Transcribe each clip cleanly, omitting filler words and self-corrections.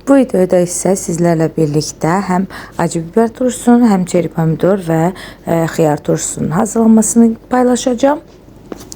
Bu videoda isə sizlərlə birlikdə həm acı biber turşusunun, həm çeri pomidor və xiyar turşusunun hazırlanmasını paylaşacağım.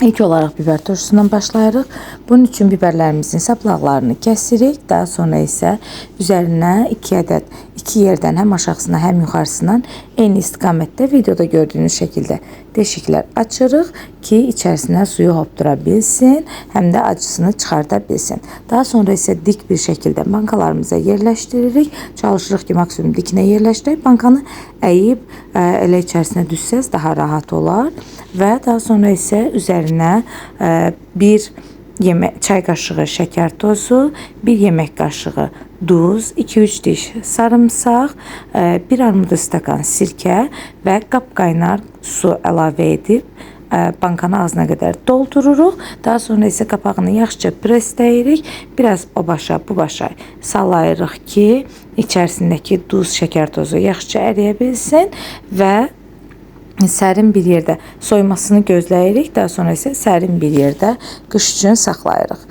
İlk olaraq biber turşusundan başlayırıq. Bunun üçün biberlərimizin saplaqlarını kəsirik. Daha sonra isə üzərinə 2 ədəd 2 yerdən həm aşağısına, həm yuxarısından eyni istiqamətdə videoda gördüyünüz şəkildə deşiklər açırıq ki, içərisinə suyu hopdura bilsin, həm də acısını çıxarda bilsin. Daha sonra isə dik bir şəkildə bankalarımıza yerləşdiririk. Çalışırıq ki, maksimum dikinə yerləşdirək. Bankanı əyib elə içərisinə düşsəz daha rahat olar və daha sonra isə üzərinə bir çay qaşığı şəkər tozu, 1 yemək qaşığı duz, 2-3 diş sarımsaq, 1 armud stakan sirkə və qapqaynar su əlavə edib bankanı ağzına qədər doldururuq. Daha sonra isə qapağını yaxşıca presləyirik. Biraz o başa bu başa sallayırıq ki, içərisindəki duz, şəkər tozu yaxşıca əriyə bilsin və sərin bir yerdə soymasını gözləyirik. Daha sonra isə sərin bir yerdə qış üçün saxlayırıq.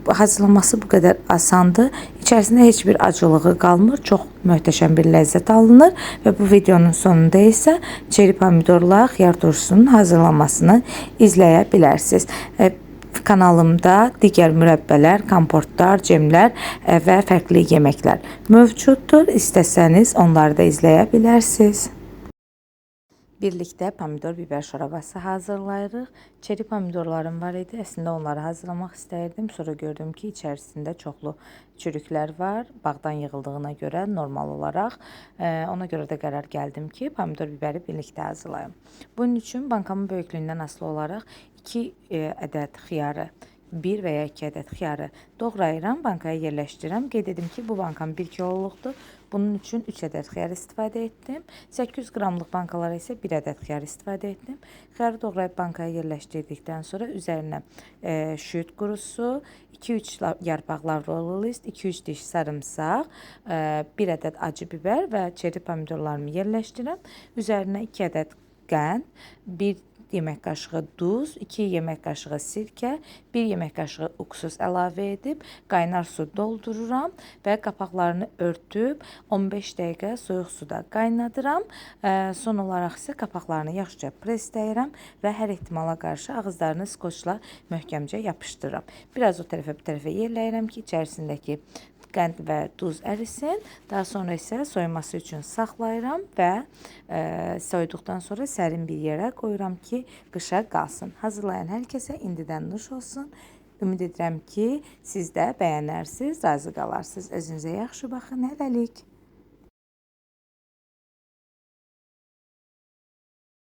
Hazırlaması bu qədər asandır. İçərisində heç bir acılığı qalmır. Çox möhtəşəm bir ləzzət alınır və bu videonun sonunda isə çeri pomidorla xiyar turşusunun hazırlanmasını izləyə bilərsiniz. Kanalımda digər mürəbbələr, kompotlar, cemlər və fərqli yeməklər mövcuddur. İstəsəniz onları da izləyə bilərsiniz. Birlikdə pomidor biber şorabası hazırlayırıq. Çeri pomidorlarım var idi. Əslində onları hazırlamaq istəyirdim. Sonra gördüm ki, içərisində çoxlu çürüklər var. Bağdan yığıldığına görə normal olaraq. Ona görə də qərar gəldim ki, pomidor biberi birlikdə hazırlayım. Bunun üçün bankamın böyüklüyündən asılı olaraq 2 ədəd xiyarı, 1 və ya 2 ədəd xiyarı doğrayıram, bankaya yerləşdirirəm. Qeyd edim ki, bu bankam 1 kiloluqdur. Bunun üçün 3 ədəd xiyar istifadə etdim. 800 qramlıq bankalara isə 1 ədəd xiyar istifadə etdim. Xiyarı doğrayıb bankaya yerləşdirdikdən sonra üzərinə şüyüd qurusu, 2-3 yarpaq lavrolu list, 2-3 diş sarımsaq, 1 ədəd acı biber və çeri pomidorlarımı yerləşdirirəm. Üzərinə 2 ədəd qənd, 1 yemək qaşığı duz, 2 yemək qaşığı sirkə, 1 yemək qaşığı uksus əlavə edib qaynar su doldururam və qapaqlarını örtüb 15 dəqiqə soyuq suda qaynadıram. Son olaraq isə qapaqlarını yaxşıca presləyirəm və hər ehtimala qarşı ağızlarını skoçla möhkəmcə yapışdırıram. Biraz o tərəfə bu tərəfə yerləyirəm ki, içərisindəki qənd və duz ərisin. Daha sonra isə soyması üçün saxlayıram və soyuduqdan sonra sərin bir yerə qoyuram ki, qışa qalsın. Hazırlayan hər kəsə indidən nuş olsun. Ümid edirəm ki, siz də bəyənərsiniz, razı qalarsınız. Özünüzə yaxşı baxın. Hələlik.